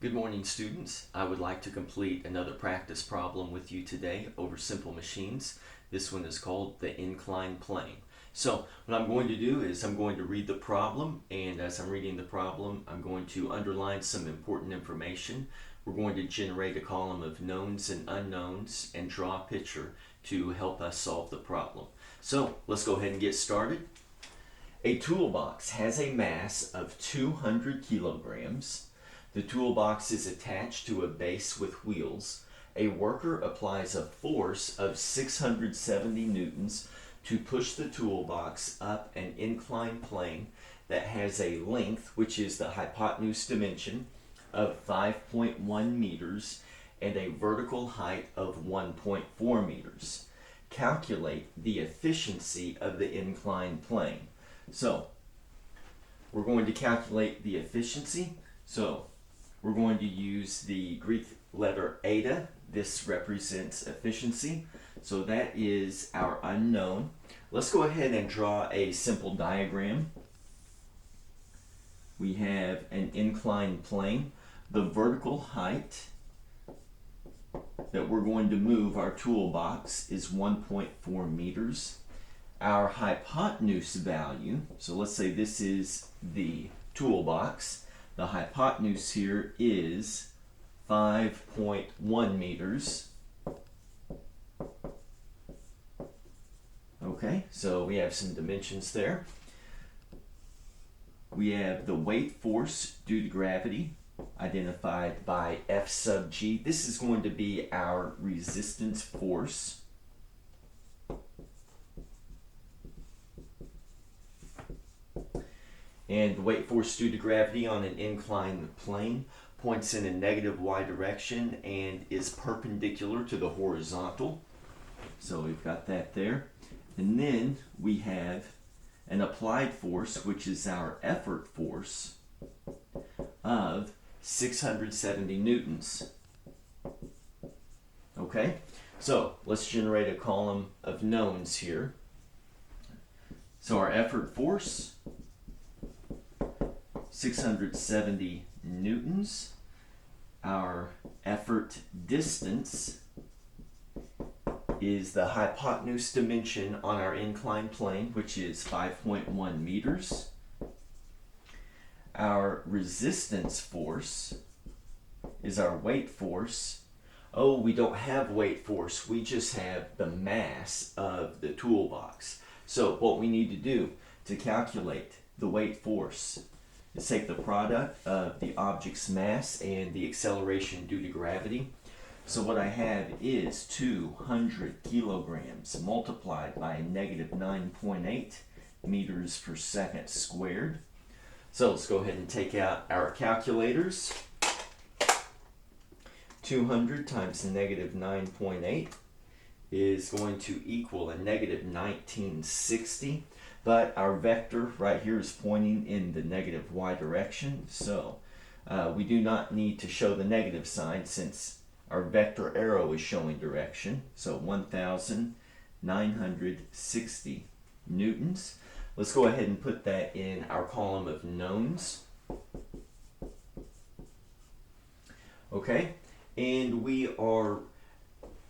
Good morning, students. I would like to complete another practice problem with you today over simple machines. This one is called the inclined plane. So what I'm going to do is I'm going to read the problem, and as I'm reading the problem, I'm going to underline some important information. We're going to generate a column of knowns and unknowns and draw a picture to help us solve the problem. So let's go ahead and get started. A toolbox has a mass of 200 kilograms. The toolbox is attached to a base with wheels. A worker applies a force of 670 newtons to push the toolbox up an inclined plane that has a length, which is the hypotenuse dimension, of 5.1 meters and a vertical height of 1.4 meters. Calculate the efficiency of the inclined plane. So, we're going to calculate the efficiency. So, we're going to use the Greek letter eta. This represents efficiency. So that is our unknown. Let's go ahead and draw a simple diagram. We have an inclined plane. The vertical height that we're going to move our toolbox is 1.4 meters. Our hypotenuse value, so let's say this is the toolbox. The hypotenuse here is 5.1 meters. Okay, so we have some dimensions there. We have the weight force due to gravity, identified by F sub G. This is going to be our resistance force. And the weight force due to gravity on an inclined plane points in a negative y direction and is perpendicular to the horizontal. So we've got that there. And then we have an applied force, which is our effort force, of 670 newtons. Okay, so let's generate a column of knowns here. So our effort force, 670 newtons. Our effort distance is the hypotenuse dimension on our inclined plane, which is 5.1 meters. Our resistance force is our weight force. Oh, we don't have weight force. We just have the mass of the toolbox. So what we need to do to calculate the weight force is take the product of the object's mass and the acceleration due to gravity. So what I have is 200 kilograms multiplied by negative 9.8 meters per second squared. So let's go ahead and take out our calculators. 200 times the negative 9.8 is going to equal a negative 1960. But our vector right here is pointing in the negative y direction, so we do not need to show the negative sign since our vector arrow is showing direction. So 1,960 newtons. Let's go ahead and put that in our column of knowns. Okay, and we are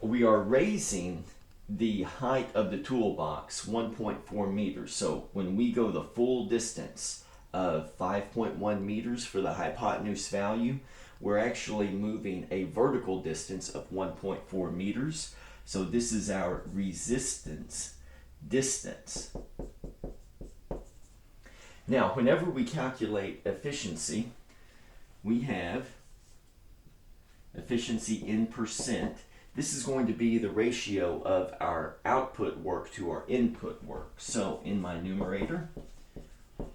raising the height of the toolbox 1.4 meters. So when we go the full distance of 5.1 meters for the hypotenuse value, we're actually moving a vertical distance of 1.4 meters. So this is our resistance distance. Now, whenever we calculate efficiency, we have efficiency in percent. This is going to be the ratio of our output work to our input work. So in my numerator,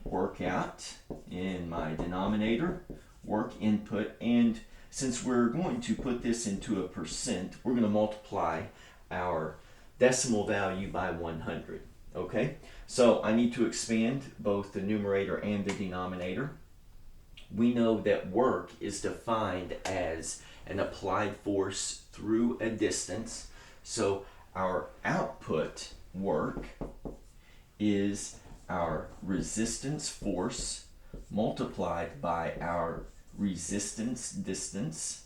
work out. In my denominator, work input. And since we're going to put this into a percent, we're going to multiply our decimal value by 100. Okay? So I need to expand both the numerator and the denominator. We know that work is defined as an applied force through a distance. So our output work is our resistance force multiplied by our resistance distance.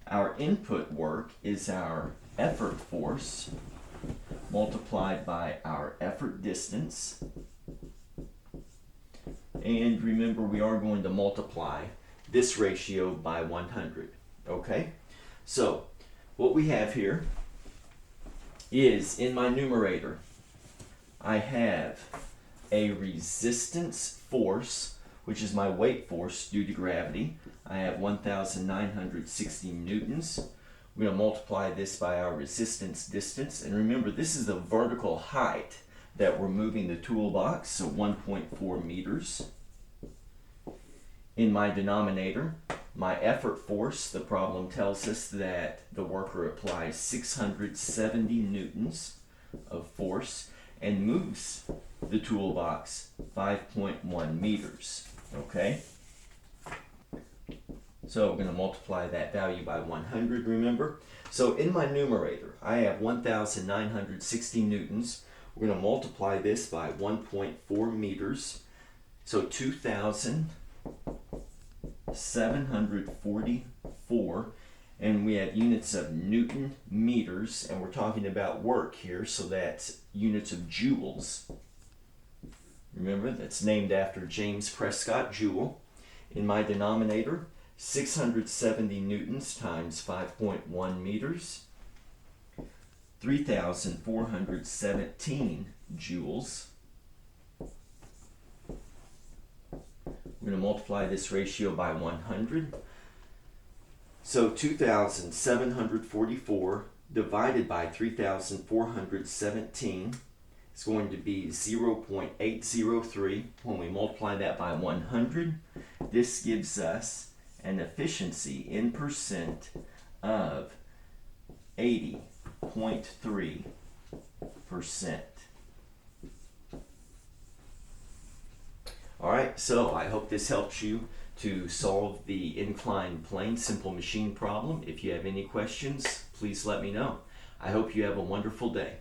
Our input work is our effort force multiplied by our effort distance. And remember, we are going to multiply this ratio by 100. Okay? So, what we have here is, in my numerator, I have a resistance force, which is my weight force due to gravity. I have 1,960 newtons. We're going to multiply this by our resistance distance. And remember, this is the vertical height that we're moving the toolbox, so 1.4 meters. In my denominator, my effort force, the problem tells us that the worker applies 670 newtons of force and moves the toolbox 5.1 meters. Okay? So we're going to multiply that value by 100, remember? So in my numerator, I have 1,960 newtons. We're going to multiply this by 1.4 meters. So 2,744. And we have units of Newton meters. And we're talking about work here, so that's units of joules. Remember, that's named after James Prescott Joule. In my denominator, 670 newtons times 5.1 meters, 3,417 joules. We're going to multiply this ratio by 100. So 2,744 divided by 3,417 is going to be 0.803. When we multiply that by 100, this gives us an efficiency in percent of 80.3%. Alright, so I hope this helps you to solve the inclined plane simple machine problem. If you have any questions, please let me know. I hope you have a wonderful day.